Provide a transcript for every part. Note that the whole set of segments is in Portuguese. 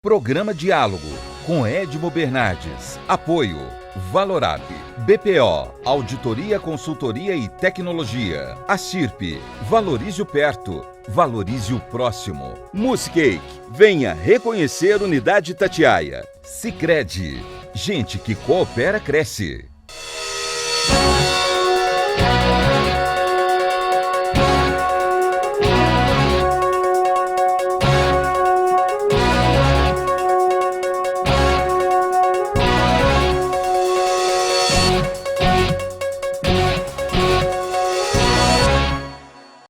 Programa Diálogo, com Edmo Bernardes. Apoio Valorap, BPO, Auditoria, Consultoria e Tecnologia. Acirp, valorize o perto, valorize o próximo. Muscake, venha reconhecer Unidade Itatiaia. Sicredi, gente que coopera cresce.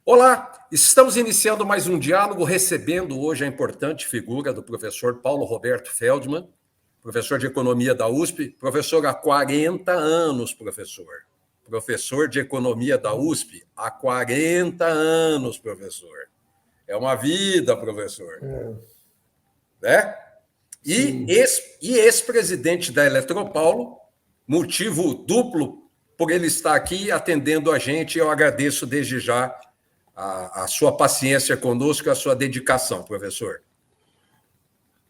Olá, estamos iniciando mais um diálogo, recebendo hoje a importante figura do professor Paulo Roberto Feldman, professor de Economia da USP, professor há 40 anos, professor de Economia da USP há 40 anos, professor. É uma vida, professor. Né? E ex-presidente da Eletropaulo, motivo duplo por ele estar aqui atendendo a gente, eu agradeço desde já a sua paciência conosco, a sua dedicação, professor.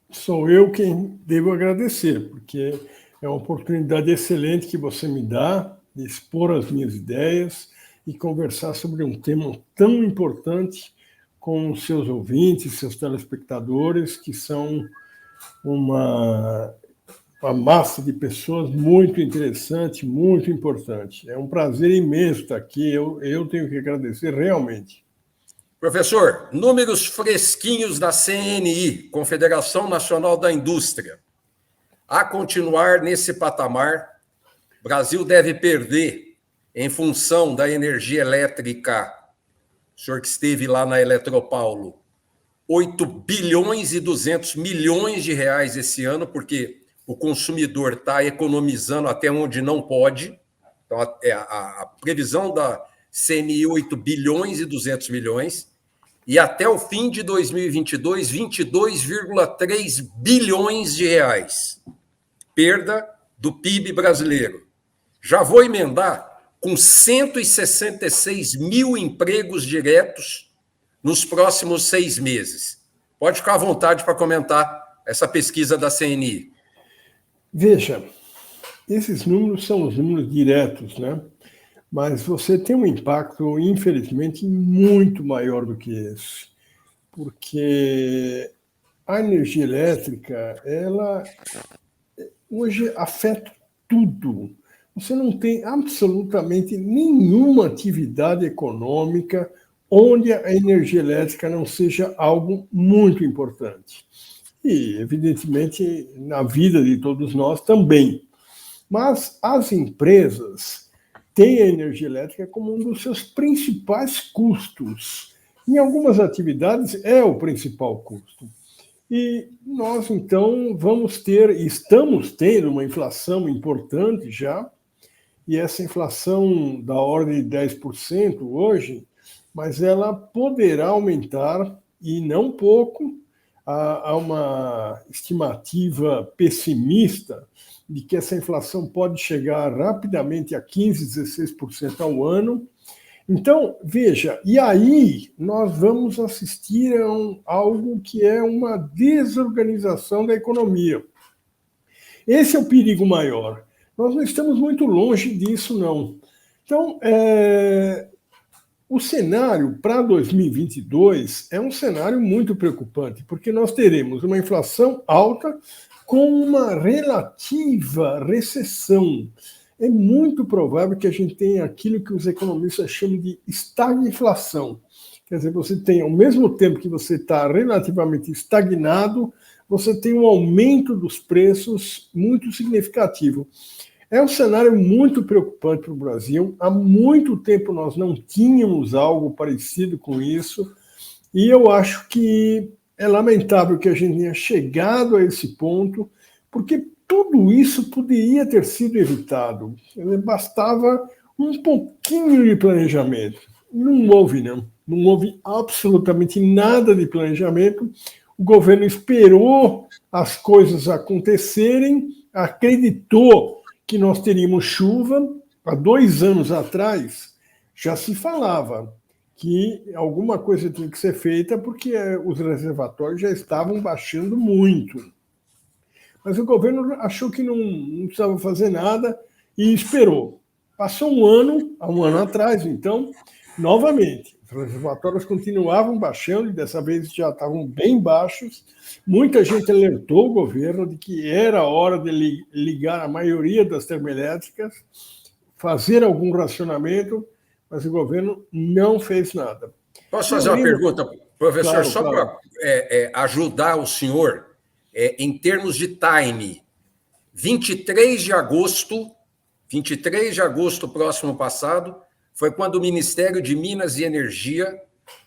Sou eu quem devo agradecer, porque é uma oportunidade excelente que você me dá de expor as minhas ideias e conversar sobre um tema tão importante com os seus ouvintes, seus telespectadores, que são uma massa de pessoas muito interessante, muito importante. É um prazer imenso estar aqui, eu tenho que agradecer realmente. Professor, números fresquinhos da CNI, Confederação Nacional da Indústria. A continuar nesse patamar, o Brasil deve perder, em função da energia elétrica, o senhor que esteve lá na Eletropaulo, 8 bilhões e 200 milhões de reais esse ano, porque o consumidor está economizando até onde não pode. Então, a previsão da CNI, 8 bilhões e 200 milhões. E até o fim de 2022, 22,3 bilhões de reais. Perda do PIB brasileiro. Já vou emendar com 166 mil empregos diretos nos próximos 6 meses. Pode ficar à vontade para comentar essa pesquisa da CNI. Veja, esses números são os números diretos, né? Mas você tem um impacto, infelizmente, muito maior do que esse. Porque a energia elétrica, ela hoje afeta tudo. Você não tem absolutamente nenhuma atividade econômica onde a energia elétrica não seja algo muito importante. E, evidentemente, na vida de todos nós também. Mas as empresas têm a energia elétrica como um dos seus principais custos. Em algumas atividades é o principal custo. E nós, então, estamos tendo uma inflação importante já, e essa inflação da ordem de 10% hoje, mas ela poderá aumentar, e não pouco. Há uma estimativa pessimista de que essa inflação pode chegar rapidamente a 15%, 16% ao ano. Então, veja, e aí nós vamos assistir a algo que é uma desorganização da economia. Esse é o perigo maior. Nós não estamos muito longe disso, não. Então, o cenário para 2022 é um cenário muito preocupante, porque nós teremos uma inflação alta com uma relativa recessão. É muito provável que a gente tenha aquilo que os economistas chamam de estagflação. Quer dizer, você tem, ao mesmo tempo que você está relativamente estagnado, você tem um aumento dos preços muito significativo. É um cenário muito preocupante para o Brasil. Há muito tempo nós não tínhamos algo parecido com isso, e eu acho que é lamentável que a gente tenha chegado a esse ponto, porque tudo isso poderia ter sido evitado. Bastava um pouquinho de planejamento. Não houve, não. Não houve absolutamente nada de planejamento. O governo esperou as coisas acontecerem, acreditou que nós teríamos chuva. Há 2 anos atrás, já se falava que alguma coisa tinha que ser feita porque os reservatórios já estavam baixando muito. Mas o governo achou que não precisava fazer nada e esperou. Passou um ano, há um ano atrás, então, novamente, os reservatórios continuavam baixando e dessa vez já estavam bem baixos. Muita gente alertou o governo de que era hora de ligar a maioria das termoelétricas, fazer algum racionamento, mas o governo não fez nada. Posso fazer uma pergunta, professor, claro, só para ajudar o senhor, em termos de time. 23 de agosto próximo passado, foi quando o Ministério de Minas e Energia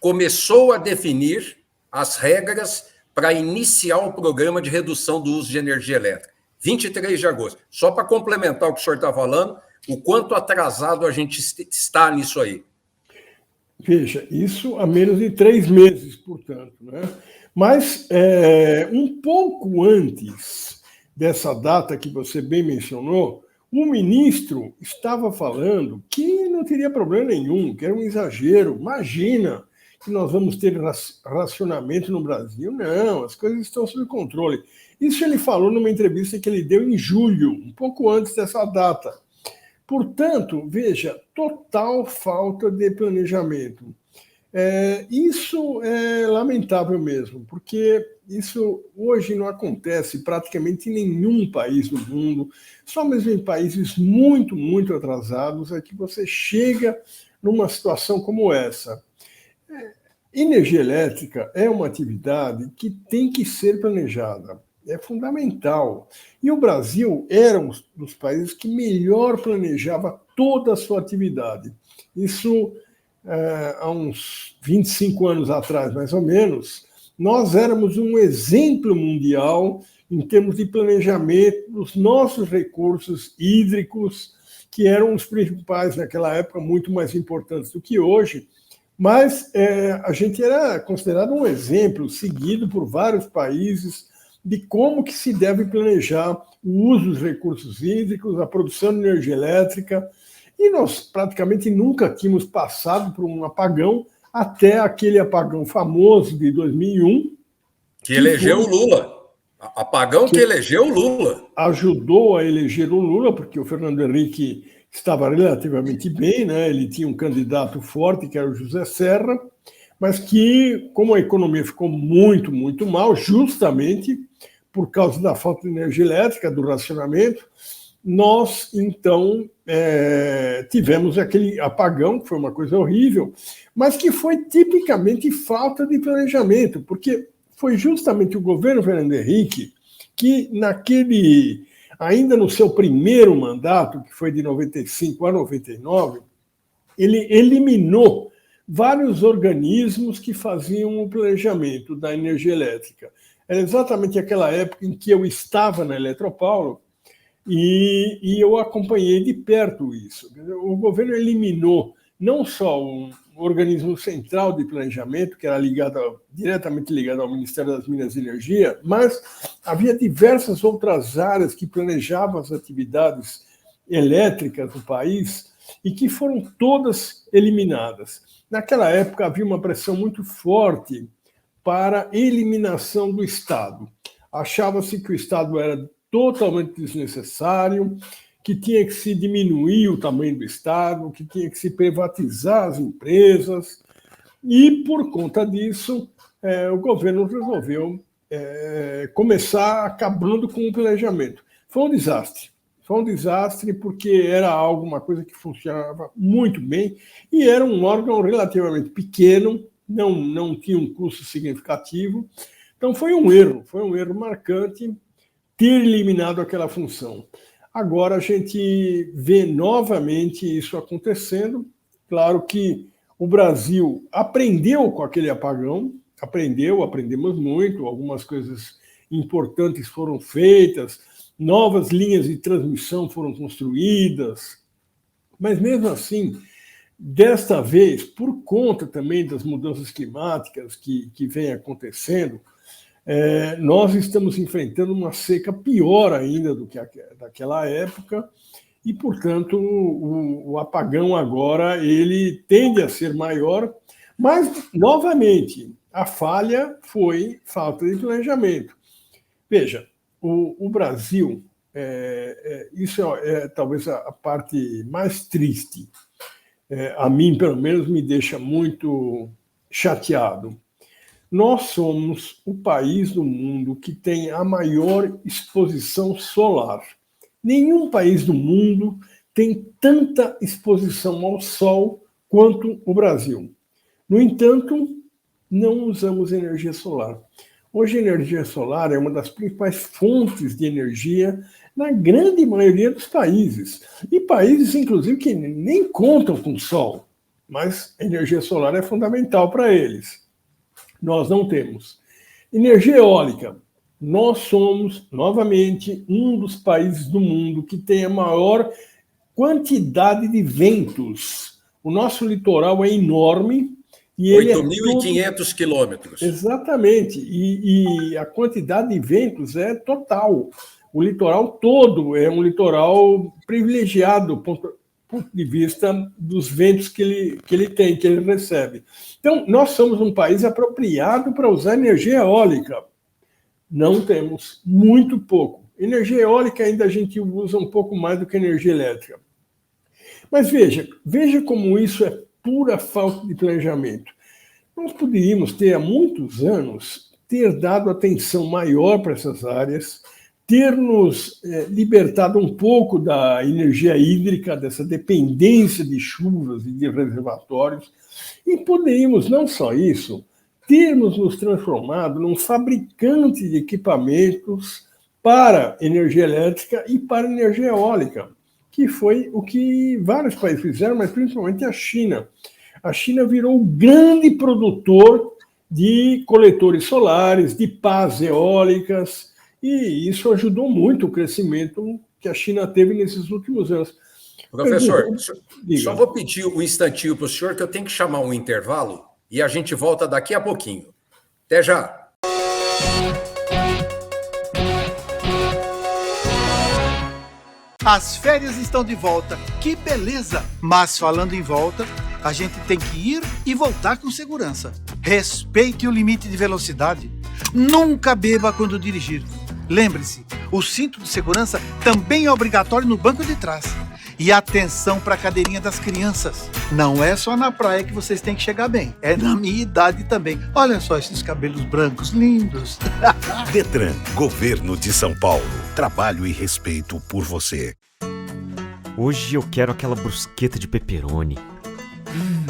começou a definir as regras para iniciar o programa de redução do uso de energia elétrica. 23 de agosto. Só para complementar o que o senhor está falando, o quanto atrasado a gente está nisso aí. Veja, isso há menos de 3 meses, portanto, né? Mas um pouco antes dessa data que você bem mencionou, o ministro estava falando que não teria problema nenhum, que era um exagero. Imagina que nós vamos ter racionamento no Brasil. Não, as coisas estão sob controle. Isso ele falou numa entrevista que ele deu em julho, um pouco antes dessa data. Portanto, veja, total falta de planejamento. Isso é lamentável mesmo, porque isso hoje não acontece praticamente em nenhum país do mundo, só mesmo em países muito, muito atrasados é que você chega numa situação como essa. Energia elétrica é uma atividade que tem que ser planejada, é fundamental. E o Brasil era um dos países que melhor planejava toda a sua atividade. Isso há uns 25 anos atrás, mais ou menos, nós éramos um exemplo mundial em termos de planejamento dos nossos recursos hídricos, que eram os principais naquela época, muito mais importantes do que hoje, mas a gente era considerado um exemplo seguido por vários países de como que se deve planejar o uso dos recursos hídricos, a produção de energia elétrica. E nós praticamente nunca tínhamos passado por um apagão, até aquele apagão famoso de 2001. Que elegeu o Lula. Apagão que elegeu o Lula. Ajudou a eleger o Lula, porque o Fernando Henrique estava relativamente bem, né? Ele tinha um candidato forte, que era o José Serra, mas que, como a economia ficou muito, muito mal, justamente por causa da falta de energia elétrica, do racionamento, nós, então, tivemos aquele apagão, que foi uma coisa horrível, mas que foi tipicamente falta de planejamento, porque foi justamente o governo Fernando Henrique que, ainda no seu primeiro mandato, que foi de 95 a 99, ele eliminou vários organismos que faziam o planejamento da energia elétrica. Era exatamente aquela época em que eu estava na Eletropaulo, e eu acompanhei de perto isso. O governo eliminou não só um organismo central de planejamento, que era diretamente ligado ao Ministério das Minas e Energia, mas havia diversas outras áreas que planejavam as atividades elétricas do país e que foram todas eliminadas. Naquela época havia uma pressão muito forte para a eliminação do Estado. Achava-se que o Estado era totalmente desnecessário, que tinha que se diminuir o tamanho do Estado, que tinha que se privatizar as empresas, e, por conta disso, o governo resolveu começar acabando com o planejamento. Foi um desastre porque era uma coisa que funcionava muito bem e era um órgão relativamente pequeno, não tinha um custo significativo, então foi um erro marcante ter eliminado aquela função. Agora a gente vê novamente isso acontecendo. Claro que o Brasil aprendeu com aquele apagão, aprendemos muito, algumas coisas importantes foram feitas, novas linhas de transmissão foram construídas, mas mesmo assim, desta vez, por conta também das mudanças climáticas que vêm acontecendo, nós estamos enfrentando uma seca pior ainda do que daquela época e, portanto, o apagão agora ele tende a ser maior, Mas, novamente, a falha foi falta de planejamento. Veja, o Brasil, isso é talvez a parte mais triste. A mim, pelo menos, me deixa muito chateado. Nós somos o país do mundo que tem a maior exposição solar. Nenhum país do mundo tem tanta exposição ao sol quanto o Brasil. No entanto, não usamos energia solar. Hoje, a energia solar é uma das principais fontes de energia na grande maioria dos países. E países, inclusive, que nem contam com o sol. Mas a energia solar é fundamental para eles. Nós não temos. Energia eólica. Nós somos, novamente, um dos países do mundo que tem a maior quantidade de ventos. O nosso litoral é enorme. 8.500 quilômetros. Exatamente. E a quantidade de ventos é total. O litoral todo é um litoral privilegiado, ponto de vista dos ventos que ele tem, que ele recebe. Então, nós somos um país apropriado para usar energia eólica. Não temos, muito pouco. Energia eólica ainda a gente usa um pouco mais do que energia elétrica. Mas veja como isso é pura falta de planejamento. Nós poderíamos ter, há muitos anos, ter dado atenção maior para essas áreas, ter nos libertado um pouco da energia hídrica, dessa dependência de chuvas e de reservatórios, e poderíamos, não só isso, termos nos transformado num fabricante de equipamentos para energia elétrica e para energia eólica, que foi o que vários países fizeram, mas principalmente a China. A China virou um grande produtor de coletores solares, de pás eólicas, e isso ajudou muito o crescimento que a China teve nesses últimos anos. Professor, só vou pedir um instantinho para o senhor, que eu tenho que chamar um intervalo, e a gente volta daqui a pouquinho. Até já! As férias estão de volta, que beleza! Mas falando em volta, a gente tem que ir e voltar com segurança. Respeite o limite de velocidade. Nunca beba quando dirigir. Lembre-se, o cinto de segurança também é obrigatório no banco de trás. E atenção para a cadeirinha das crianças. Não é só na praia que vocês têm que chegar bem. É na minha idade também. Olha só esses cabelos brancos lindos. Detran, Governo de São Paulo. Trabalho e respeito por você. Hoje eu quero aquela brusqueta de pepperoni.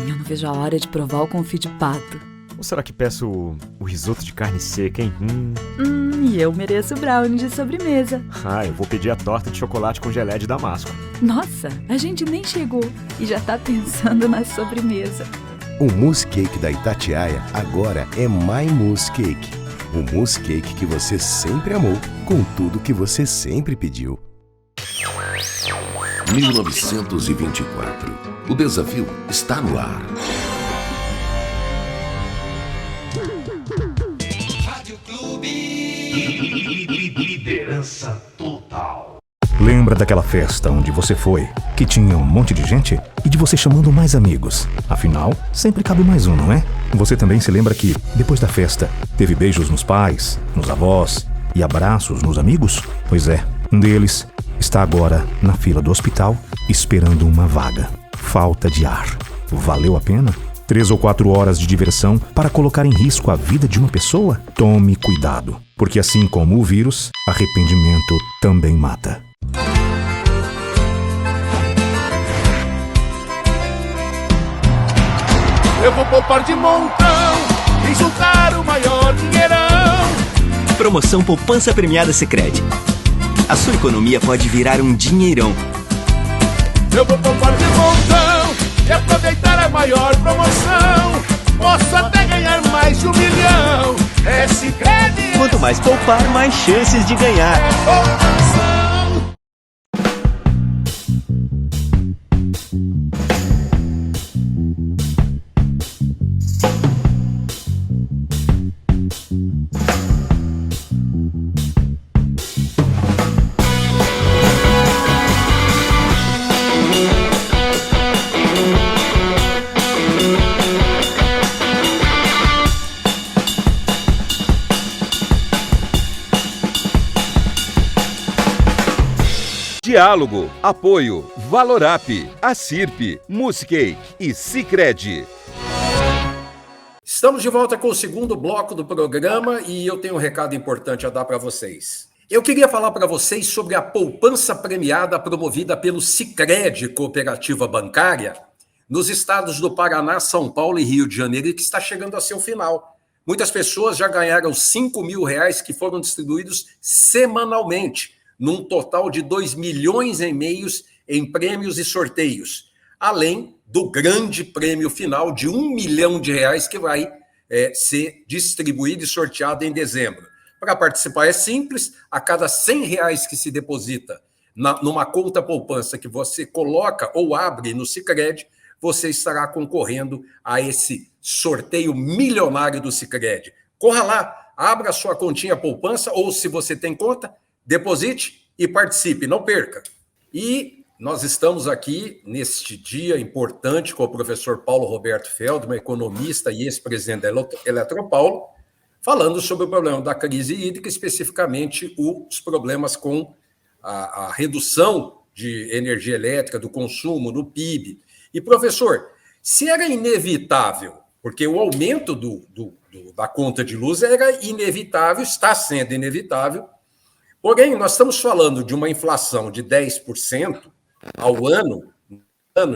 Eu não vejo a hora de provar o confit de pato. Ou será que peço o risoto de carne seca, hein? E eu mereço brownie de sobremesa. Eu vou pedir a torta de chocolate com gelé de damasco. Nossa, a gente nem chegou e já tá pensando na sobremesa. O mousse cake da Itatiaia agora é My Mousse Cake. O mousse cake que você sempre amou, com tudo que você sempre pediu. 1924. O desafio está no ar. Liderança total. Lembra daquela festa onde você foi, que tinha um monte de gente e de você chamando mais amigos? Afinal, sempre cabe mais um, não é? Você também se lembra que, depois da festa, teve beijos nos pais, nos avós e abraços nos amigos? Pois é, um deles está agora na fila do hospital esperando uma vaga. Falta de ar. Valeu a pena? 3 ou 4 horas de diversão para colocar em risco a vida de uma pessoa? Tome cuidado, porque assim como o vírus, arrependimento também mata. Eu vou poupar de montão, insultar o maior dinheirão. Promoção Poupança Premiada Sicredi. A sua economia pode virar um dinheirão. Eu vou poupar de montão e aproveitar a maior promoção. Posso até ganhar mais de 1 milhão. É Sicredi. Quanto mais poupar, mais chances de ganhar. É poupança. Diálogo, apoio, Valorap, Acirp, Muscake e Sicredi. Estamos de volta com o segundo bloco do programa e eu tenho um recado importante a dar para vocês. Eu queria falar para vocês sobre a poupança premiada promovida pelo Sicredi Cooperativa Bancária nos estados do Paraná, São Paulo e Rio de Janeiro, e que está chegando a seu final. Muitas pessoas já ganharam R$5.000 que foram distribuídos semanalmente, num total de 2,5 milhões em prêmios e sorteios, além do grande prêmio final de R$1 milhão que vai ser distribuído e sorteado em dezembro. Para participar é simples, a cada R$100 que se deposita numa conta poupança que você coloca ou abre no Sicredi, você estará concorrendo a esse sorteio milionário do Sicredi. Corra lá, abra a sua continha poupança ou, se você tem conta, deposite e participe, não perca. E nós estamos aqui neste dia importante com o professor Paulo Roberto Feldman, economista e ex-presidente da Eletropaulo, falando sobre o problema da crise hídrica, especificamente os problemas com a redução de energia elétrica, do consumo, do PIB. E, professor, se era inevitável, porque o aumento da conta de luz era inevitável, está sendo inevitável, porém, nós estamos falando de uma inflação de 10% ao ano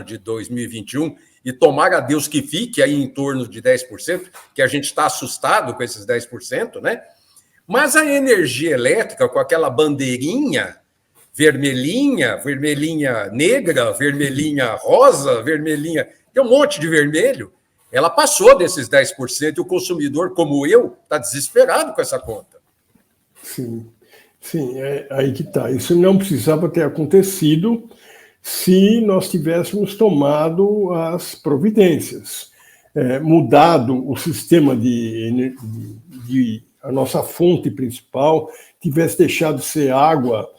de 2021, e tomara a Deus que fique aí em torno de 10%, que a gente está assustado com esses 10%, né? Mas a energia elétrica, com aquela bandeirinha vermelhinha negra, vermelhinha rosa, vermelhinha, tem um monte de vermelho, ela passou desses 10% e o consumidor, como eu, está desesperado com essa conta. Sim, é aí que está. Isso não precisava ter acontecido se nós tivéssemos tomado as providências, mudado o sistema de a nossa fonte principal, tivesse deixado de ser água.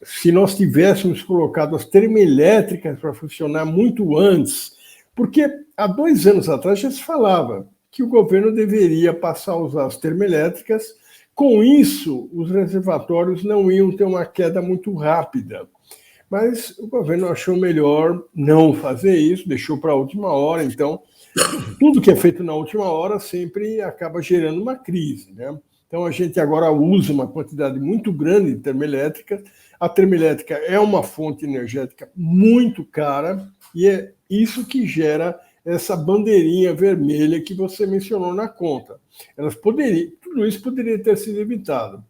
Se nós tivéssemos colocado as termoelétricas para funcionar muito antes, porque há 2 anos atrás já se falava que o governo deveria passar a usar as termoelétricas, com isso os reservatórios não iam ter uma queda muito rápida. Mas o governo achou melhor não fazer isso, deixou para a última hora, então tudo que é feito na última hora sempre acaba gerando uma crise, né? Então, a gente agora usa uma quantidade muito grande de termoelétrica. A termoelétrica é uma fonte energética muito cara e é isso que gera essa bandeirinha vermelha que você mencionou na conta. Tudo isso poderia ter sido evitado.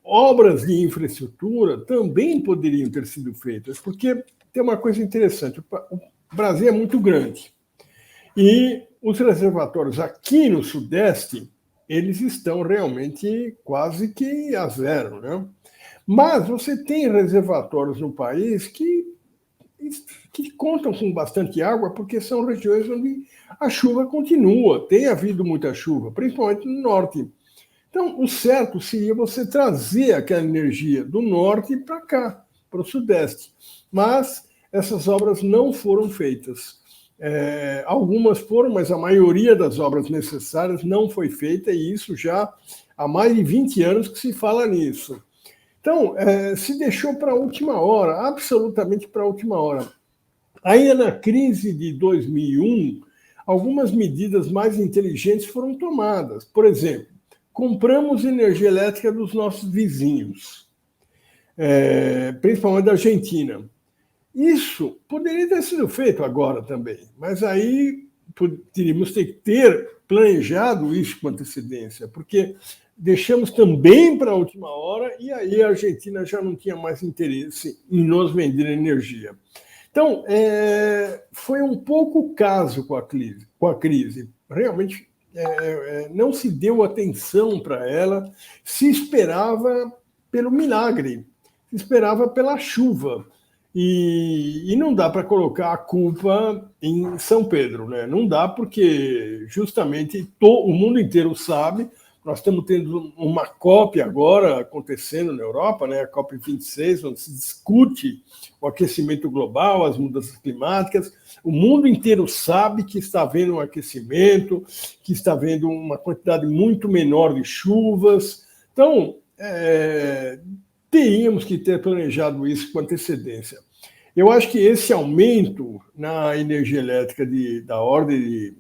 Obras de infraestrutura também poderiam ter sido feitas, porque tem uma coisa interessante, o Brasil é muito grande e os reservatórios aqui no Sudeste, eles estão realmente quase que a zero, né? Mas você tem reservatórios no país que contam com bastante água, porque são regiões onde a chuva continua, tem havido muita chuva, principalmente no norte. Então, o certo seria você trazer aquela energia do norte para cá, para o Sudeste. Mas essas obras não foram feitas. Algumas foram, mas a maioria das obras necessárias não foi feita, e isso já há mais de 20 anos que se fala nisso. Então, se deixou para a última hora, absolutamente para a última hora. Ainda na crise de 2001, algumas medidas mais inteligentes foram tomadas. Por exemplo, compramos energia elétrica dos nossos vizinhos, principalmente da Argentina. Isso poderia ter sido feito agora também, mas aí teríamos que ter planejado isso com antecedência, porque deixamos também para a última hora e aí a Argentina já não tinha mais interesse em nos vender energia. Então, foi um pouco o caso com a crise. Realmente, não se deu atenção para ela, se esperava pelo milagre, se esperava pela chuva. E não dá para colocar a culpa em São Pedro, né? Não dá, porque justamente o mundo inteiro sabe. Nós estamos tendo uma COP agora acontecendo na Europa, né? A COP26, onde se discute o aquecimento global, as mudanças climáticas. O mundo inteiro sabe que está havendo um aquecimento, que está havendo uma quantidade muito menor de chuvas. Então, teríamos que ter planejado isso com antecedência. Eu acho que esse aumento na energia elétrica da ordem de,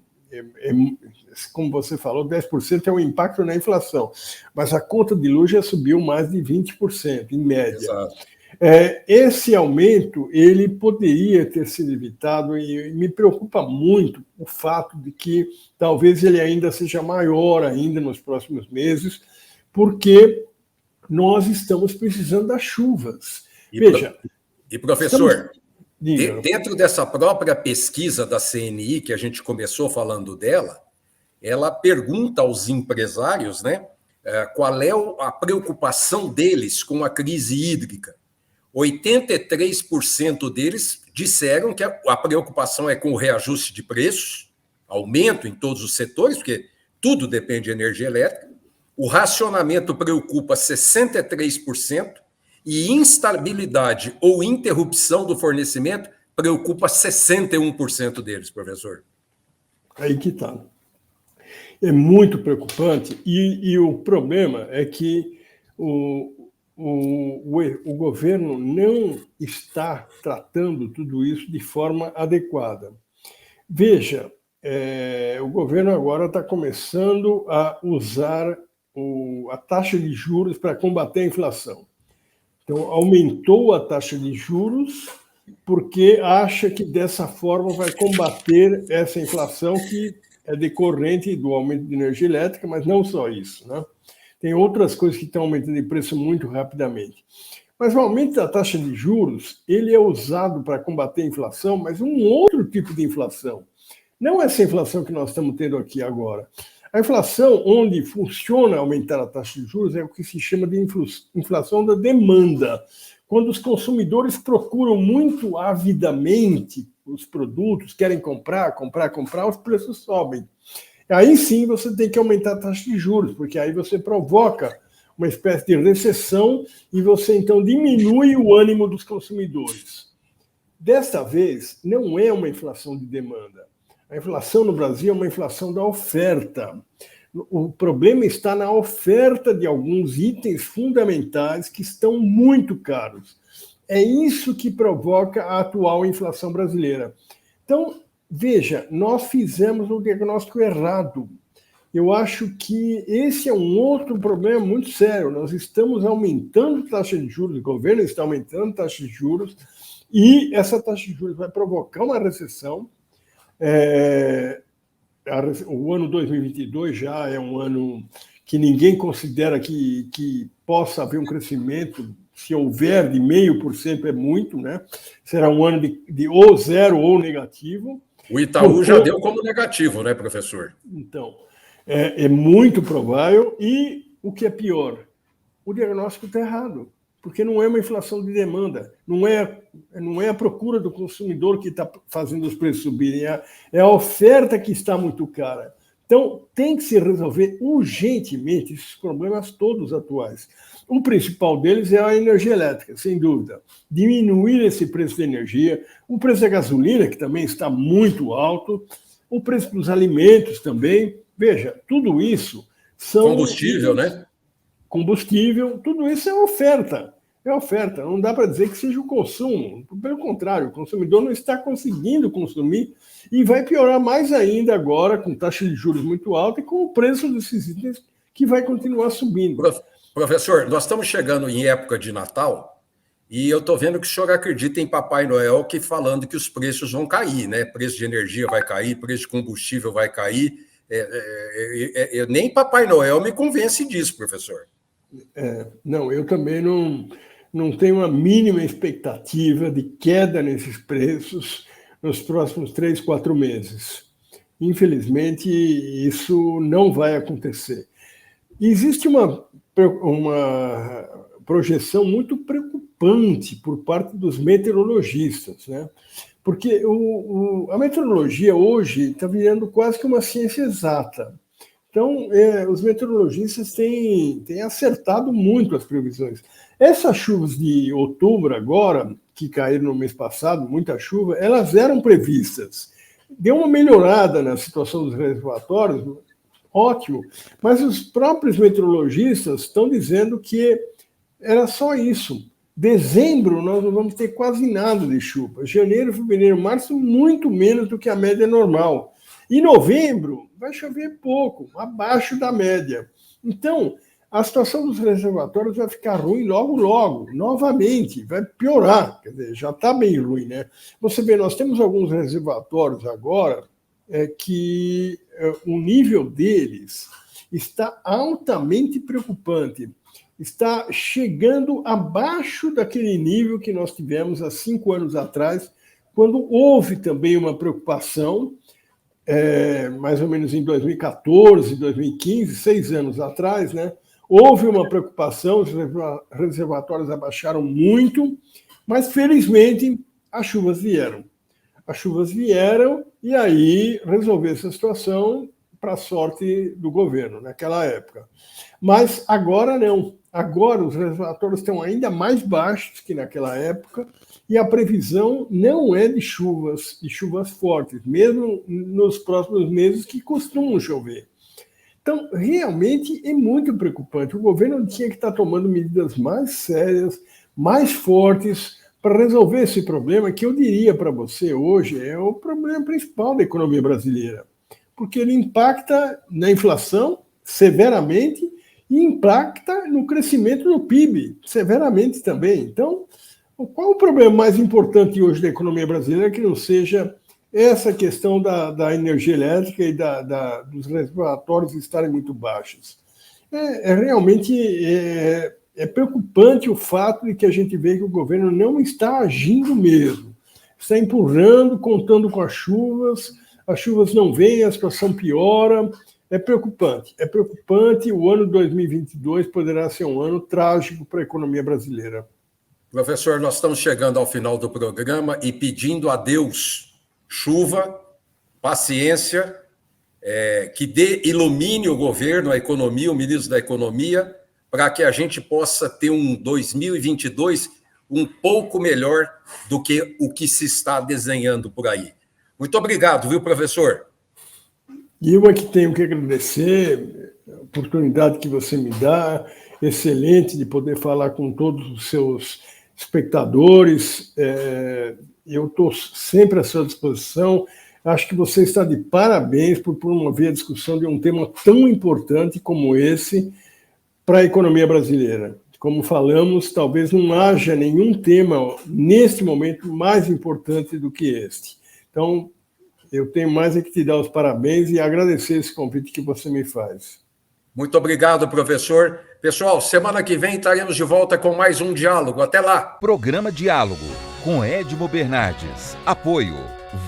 como você falou, 10% é o impacto na inflação, mas a conta de luz já subiu mais de 20%, em média. Exato. Esse aumento ele poderia ter sido evitado e me preocupa muito o fato de que talvez ele ainda seja maior ainda nos próximos meses, porque nós estamos precisando das chuvas. Veja... E, professor, dentro dessa própria pesquisa da CNI, que a gente começou falando dela, ela pergunta aos empresários, né, qual é a preocupação deles com a crise hídrica. 83% deles disseram que a preocupação é com o reajuste de preços, aumento em todos os setores, porque tudo depende de energia elétrica. O racionamento preocupa 63%, e instabilidade ou interrupção do fornecimento preocupa 61% deles, professor. Aí que está. É muito preocupante e o problema é que o governo não está tratando tudo isso de forma adequada. Veja, o governo agora está começando a usar a taxa de juros para combater a inflação. Então, aumentou a taxa de juros porque acha que dessa forma vai combater essa inflação que é decorrente do aumento de energia elétrica, mas não só isso, né? Tem outras coisas que estão aumentando de preço muito rapidamente. Mas o aumento da taxa de juros, ele é usado para combater a inflação, mas um outro tipo de inflação. Não essa inflação que nós estamos tendo aqui agora. A inflação, onde funciona aumentar a taxa de juros, é o que se chama de inflação da demanda. Quando os consumidores procuram muito avidamente os produtos, querem comprar, os preços sobem. Aí sim você tem que aumentar a taxa de juros, porque aí você provoca uma espécie de recessão e você então diminui o ânimo dos consumidores. Desta vez, não é uma inflação de demanda. A inflação no Brasil é uma inflação da oferta. O problema está na oferta de alguns itens fundamentais que estão muito caros. É isso que provoca a atual inflação brasileira. Então, veja, nós fizemos um diagnóstico errado. Eu acho que esse é um outro problema muito sério. Nós estamos aumentando a taxa de juros, o governo está aumentando a taxa de juros, e essa taxa de juros vai provocar uma recessão. O ano 2022 já é um ano que ninguém considera que possa haver um crescimento. Se houver de 0,5% é muito, né? Será um ano de ou zero ou negativo. O Itaú já deu como negativo, né, professor? Então, é muito provável. E o que é pior, o diagnóstico está errado, porque não é uma inflação de demanda, não é a procura do consumidor que está fazendo os preços subirem, é a oferta que está muito cara. Então, tem que se resolver urgentemente esses problemas todos atuais. O principal deles é a energia elétrica, sem dúvida. Diminuir esse preço da energia, o preço da gasolina, que também está muito alto, o preço dos alimentos também. Veja, tudo isso são... Combustível, né? Combustível, tudo isso é oferta. É oferta, não dá para dizer que seja o consumo. Pelo contrário, o consumidor não está conseguindo consumir e vai piorar mais ainda agora com taxa de juros muito alta e com o preço desses itens que vai continuar subindo. Professor, nós estamos chegando em época de Natal e eu estou vendo que o senhor acredita em Papai Noel falando que os preços vão cair, né? Preço de energia vai cair, preço de combustível vai cair. Nem Papai Noel me convence disso, professor. Não, eu também não tenho a mínima expectativa de queda nesses preços nos próximos 3, 4 meses. Infelizmente, isso não vai acontecer. Existe uma projeção muito preocupante por parte dos meteorologistas, né? Porque a meteorologia hoje está virando quase que uma ciência exata. Então, os meteorologistas têm acertado muito as previsões. Essas chuvas de outubro agora, que caíram no mês passado, muita chuva, elas eram previstas. Deu uma melhorada na situação dos reservatórios, ótimo, mas os próprios meteorologistas estão dizendo que era só isso. Dezembro, nós não vamos ter quase nada de chuva. Janeiro, fevereiro, março, muito menos do que a média normal. E novembro, vai chover pouco, abaixo da média. Então, a situação dos reservatórios vai ficar ruim logo, novamente, vai piorar. Quer dizer, já está bem ruim, né? Você vê, nós temos alguns reservatórios agora que o nível deles está altamente preocupante. Está chegando abaixo daquele nível que nós tivemos há 5 anos atrás, quando houve também uma preocupação, mais ou menos em 2014, 2015, 6 anos atrás, né? Houve uma preocupação, os reservatórios abaixaram muito, mas felizmente as chuvas vieram. As chuvas vieram e aí resolveu essa situação para a sorte do governo naquela época. Mas agora não. Agora os reservatórios estão ainda mais baixos que naquela época e a previsão não é de chuvas fortes, mesmo nos próximos meses que costumam chover. Então, realmente é muito preocupante. O governo tinha que estar tomando medidas mais sérias, mais fortes para resolver esse problema, que eu diria para você hoje é o problema principal da economia brasileira, porque ele impacta na inflação severamente e impacta no crescimento do PIB severamente também. Então, qual o problema mais importante hoje da economia brasileira que não seja essa questão da energia elétrica e dos reservatórios estarem muito baixos? Realmente preocupante o fato de que a gente vê que o governo não está agindo mesmo. Está empurrando, contando com as chuvas não vêm, a situação piora. É preocupante. O ano de 2022 poderá ser um ano trágico para a economia brasileira. Professor, nós estamos chegando ao final do programa e pedindo a Deus chuva, paciência, que ilumine o governo, a economia, o ministro da Economia, para que a gente possa ter um 2022 um pouco melhor do que o que se está desenhando por aí. Muito obrigado, viu, professor? E eu aqui tenho que agradecer a oportunidade que você me dá, excelente de poder falar com todos os seus espectadores. Eu estou sempre à sua disposição. Acho que você está de parabéns por promover a discussão de um tema tão importante como esse para a economia brasileira. Como falamos, talvez não haja nenhum tema, neste momento, mais importante do que este. Então, eu tenho mais que te dar os parabéns e agradecer esse convite que você me faz. Muito obrigado, professor. Pessoal, semana que vem estaremos de volta com mais um Diálogo. Até lá! Programa Diálogo, com Edmo Bernardes. Apoio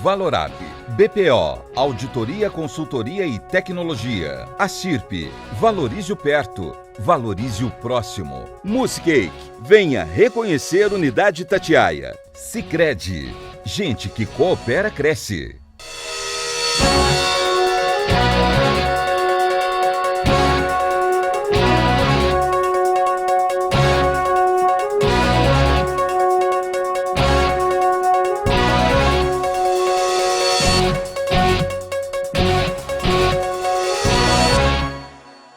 Valorap, BPO, Auditoria, Consultoria e Tecnologia. ACIRP, Valorize o Perto, Valorize o Próximo. Muscake, venha reconhecer Unidade Itatiaia. Sicredi, gente que coopera cresce.